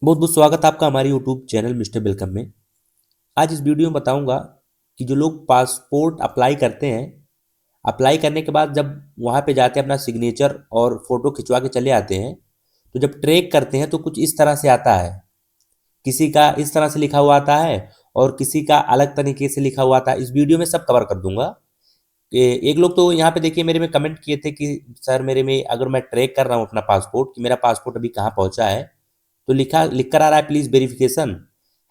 बहुत बहुत स्वागत है आपका हमारे यूट्यूब चैनल मिस्टर वेलकम में। आज इस वीडियो में बताऊंगा कि जो लोग पासपोर्ट अप्लाई करते हैं, अप्लाई करने के बाद जब वहाँ पे जाते हैं अपना सिग्नेचर और फोटो खिंचवा के चले आते हैं, तो जब ट्रैक करते हैं तो कुछ इस तरह से आता है। किसी का इस तरह से लिखा हुआ आता है और किसी का अलग तरीके से लिखा हुआ आता है। इस वीडियो में सब कवर कर दूंगा। एक लोग तो यहाँ पे देखिए मेरे में कमेंट किए थे कि सर मेरे में अगर मैं ट्रैक कर रहा हूँ अपना पासपोर्ट कि मेरा पासपोर्ट अभी कहाँ पहुँचा है, तो लिख कर आ रहा है please verification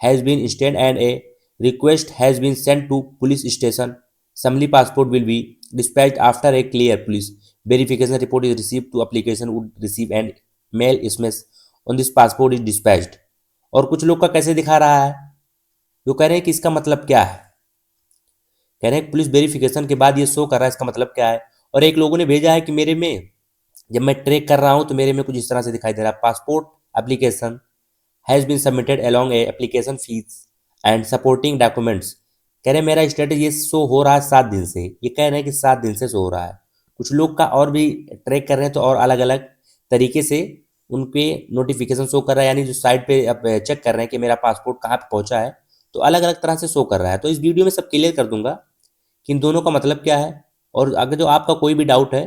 has been instant and a request has been sent to police station similarly passport will be dispatched after a clear police verification report is receive to application would receive and mail इसमें on this passport is dispatched. और कुछ लोग का कैसे दिखा रहा है, जो कह रहे हैं कि इसका मतलब क्या है। कह रहे हैं पुलिस वेरिफिकेशन के बाद ये शो कर रहा है, इसका मतलब क्या है। और एक लोगों ने भेजा है कि मेरे में जब मैं ट्रैक कर रहा हूं तो मेरे में कुछ इस तरह से दिखाई दे रहा है, passport application has been submitted along a application fees and supporting documents. कह रहे हैं मेरा स्टेटस ये शो हो रहा है 7 दिन से, ये कह रहे हैं कि 7 दिन से शो हो रहा है। कुछ लोग का और भी ट्रैक कर रहे हैं तो और अलग अलग तरीके से उनके नोटिफिकेशन शो कर रहा है, यानी जो साइट पे अब चेक कर रहे हैं कि मेरा पासपोर्ट कहाँ पे पहुंचा है, तो अलग अलग तरह से शो कर रहा है। तो इस वीडियो में सब क्लियर कर दूंगा कि इन दोनों का मतलब क्या है। और अगर जो आपका कोई भी डाउट है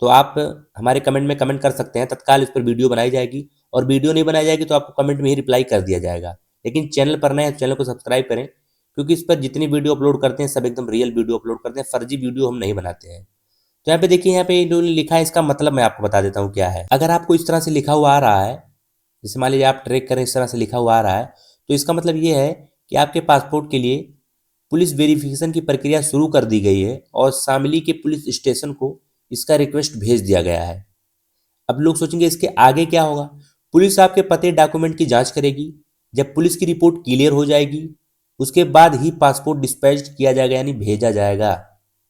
तो आप हमारे कमेंट में कमेंट कर सकते हैं, तत्काल इस पर वीडियो बनाई जाएगी। और वीडियो नहीं बनाई जाएगी तो आपको कमेंट में ही रिप्लाई कर दिया जाएगा। लेकिन चैनल पर नए हैं, चैनल को सब्सक्राइब करें, क्योंकि इस पर जितनी वीडियो अपलोड करते हैं सब एकदम रियल वीडियो अपलोड करते हैं, फर्जी वीडियो हम नहीं बनाते हैं। तो यहाँ पे देखिए, यहाँ पे जो लिखा है इसका मतलब मैं आपको बता देता हूँ क्या है। अगर आपको इस तरह से लिखा हुआ आ रहा है, जैसे मान लीजिए आप ट्रैक करें इस तरह से लिखा हुआ आ रहा है, तो इसका मतलब ये है कि आपके पासपोर्ट के लिए पुलिस वेरिफिकेशन की प्रक्रिया शुरू कर दी गई है और शामली के पुलिस स्टेशन को इसका रिक्वेस्ट भेज दिया गया है। अब लोग सोचेंगे इसके आगे क्या होगा। पुलिस आपके पते डॉक्यूमेंट की जांच करेगी। जब पुलिस की रिपोर्ट क्लियर हो जाएगी उसके बाद ही पासपोर्ट डिस्पैच किया जाएगा, यानी भेजा जाएगा।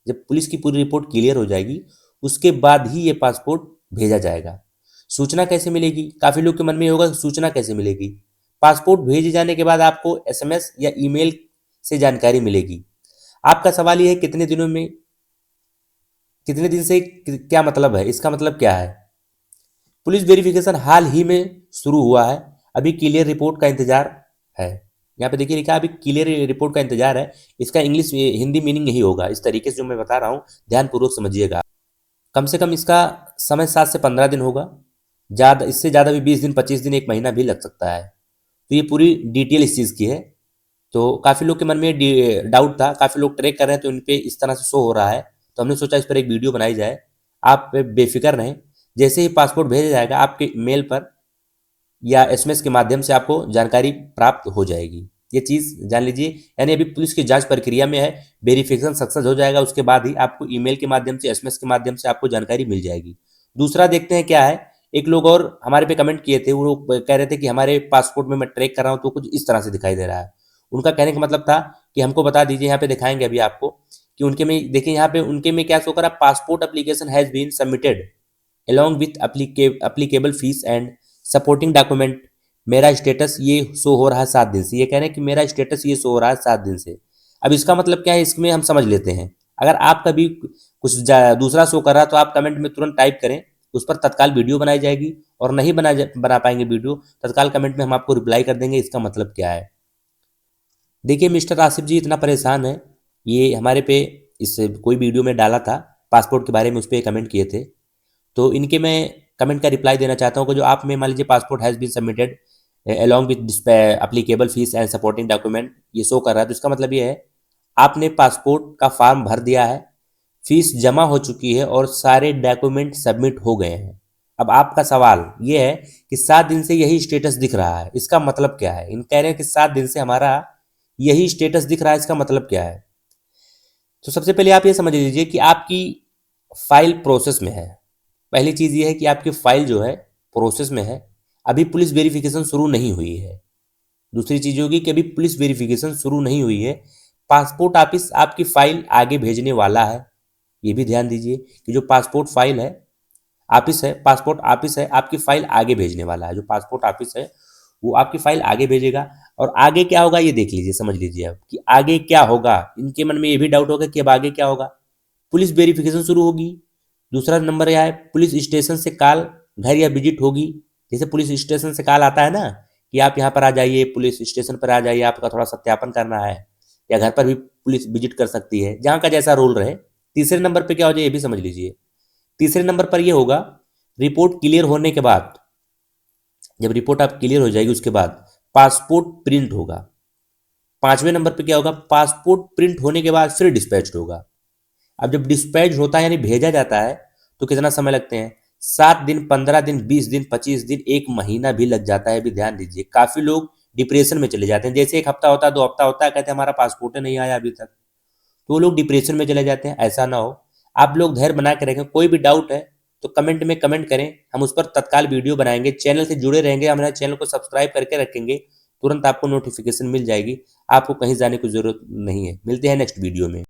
जब पुलिस की पूरी रिपोर्ट क्लियर हो जाएगी उसके बाद ही ये पासपोर्ट भेजा जाएगा। सूचना कैसे मिलेगी, काफी लोग के मन में ये होगा सूचना कैसे मिलेगी। पासपोर्ट भेजे जाने के बाद आपको एसएमएस या ईमेल से जानकारी मिलेगी। आपका सवाल ये है कितने दिनों में, कितने दिन से क्या मतलब है, इसका मतलब क्या है। पुलिस वेरिफिकेशन हाल ही में शुरू हुआ है, अभी क्लियर रिपोर्ट का इंतजार है। यहाँ पे देखिए लिखा है अभी क्लियर रिपोर्ट का इंतजार है। इसका इंग्लिश हिंदी मीनिंग यही होगा, इस तरीके से जो मैं बता रहा हूँ ध्यानपूर्वक समझिएगा। कम से कम इसका समय 7 से 15 दिन होगा, ज़्यादा इससे ज़्यादा भी 20 दिन 25 दिन 1 महीना भी लग सकता है। तो ये पूरी डिटेल इस चीज़ की है। तो काफ़ी लोग के मन में डाउट था, काफ़ी लोग ट्रैक कर रहे हैं तो इन पे इस तरह से शो हो रहा है, तो हमने सोचा इस पर एक वीडियो बनाई जाए। आप बेफिक्र रहें, जैसे ही पासपोर्ट भेजा जाएगा आपके मेल पर या एसएमएस के माध्यम से आपको जानकारी प्राप्त हो जाएगी। ये चीज़ जान लीजिए, यानी अभी पुलिस की जांच प्रक्रिया में है, वेरिफिकेशन सक्सेस हो जाएगा उसके बाद ही आपको ईमेल के माध्यम से एसएमएस के माध्यम से आपको जानकारी मिल जाएगी। दूसरा देखते हैं क्या है। एक लोग और हमारे पे कमेंट किए थे, वो लोग कह रहे थे कि हमारे पासपोर्ट में मैं ट्रैक कर रहा हूँ तो कुछ इस तरह से दिखाई दे रहा है। उनका कहने का मतलब था कि हमको बता दीजिए, यहाँ पे दिखाएंगे अभी आपको कि उनके में देखिए, यहाँ पे उनके में क्या शो कर रहा है, passport application has been submitted along with applicable fees and supporting document। मेरा स्टेटस ये शो हो रहा है 7 दिन से, ये कह रहे हैं कि मेरा स्टेटस ये शो हो रहा है 7 दिन से। अब इसका मतलब क्या है, इसमें हम समझ लेते हैं। अगर आपका भी कुछ दूसरा शो कर रहा है तो आप कमेंट में तुरंत टाइप करें, उस पर तत्काल वीडियो बनाई जाएगी। और नहीं बना पाएंगे वीडियो, तत्काल कमेंट में हम आपको रिप्लाई कर देंगे इसका मतलब क्या है। देखिए मिस्टर आसिफ जी इतना परेशान है, ये हमारे पे इस कोई वीडियो में डाला था पासपोर्ट के बारे में, उस पर कमेंट किए थे। तो इनके मैं कमेंट का रिप्लाई देना चाहता हूँ कि जो आप में मान लीजिए passport has been submitted along with applicable fees and supporting document, ये शो कर रहा है, तो इसका मतलब ये है आपने पासपोर्ट का फॉर्म भर दिया है, फीस जमा हो चुकी है और सारे डॉक्यूमेंट सबमिट हो गए हैं। अब आपका सवाल ये है कि 7 दिन से यही स्टेटस दिख रहा है, इसका मतलब क्या है। इन कह रहे हैं कि 7 दिन से हमारा यही स्टेटस दिख रहा है, इसका मतलब क्या है। तो सबसे पहले आप ये समझ लीजिए कि आपकी फाइल प्रोसेस में है। पहली चीज़ ये है कि आपकी फाइल जो है प्रोसेस में है, अभी पुलिस वेरिफिकेशन शुरू नहीं हुई है। दूसरी चीज़ होगी कि अभी पुलिस वेरिफिकेशन शुरू नहीं हुई है, पासपोर्ट ऑफिस आपकी फाइल आगे भेजने वाला है। ये भी ध्यान दीजिए कि जो पासपोर्ट फाइल है ऑफिस है, पासपोर्ट ऑफिस है, आपकी फाइल आगे भेजने वाला है। जो पासपोर्ट ऑफिस है वो आपकी फाइल आगे भेजेगा। और आगे क्या होगा ये देख लीजिए, समझ लीजिए अब कि आगे क्या होगा। इनके मन में ये भी डाउट होगा कि अब आगे क्या होगा। पुलिस वेरिफिकेशन शुरू होगी। दूसरा नंबर यह है पुलिस स्टेशन से कॉल घर या विजिट होगी। जैसे पुलिस स्टेशन से कॉल आता है ना कि आप यहाँ पर आ जाइए, पुलिस स्टेशन पर आ जाइए, आपका थोड़ा सत्यापन करना है, या घर पर भी पुलिस विजिट कर सकती है, जहाँ का जैसा रोल रहे। तीसरे नंबर पर क्या हो जाए ये भी समझ लीजिए। तीसरे नंबर पर यह होगा, रिपोर्ट क्लियर होने के बाद, जब रिपोर्ट आप क्लियर हो जाएगी उसके बाद पासपोर्ट प्रिंट होगा। पांचवें नंबर पे क्या होगा, पासपोर्ट प्रिंट होने के बाद फिर डिस्पैच होगा। अब जब डिस्पैच होता है यानी भेजा जाता है, तो कितना समय लगते हैं, 7 दिन, 15 दिन, 20 दिन, 25 दिन, 1 महीना भी लग जाता है। भी ध्यान दीजिए, काफी लोग डिप्रेशन में चले जाते हैं। जैसे 1 हफ्ता होता है, 2 हफ्ता होता है, कहते हैं हमारा पासपोर्ट नहीं आया अभी तक, तो वो लोग डिप्रेशन में चले जाते हैं। ऐसा ना हो, आप लोग धैर्य बना के रखें। कोई भी डाउट है तो कमेंट में कमेंट करें, हम उस पर तत्काल वीडियो बनाएंगे। चैनल से जुड़े रहेंगे, हमारे चैनल को सब्सक्राइब करके रखेंगे, तुरंत आपको नोटिफिकेशन मिल जाएगी। आपको कहीं जाने की जरूरत नहीं है। मिलते हैं नेक्स्ट वीडियो में।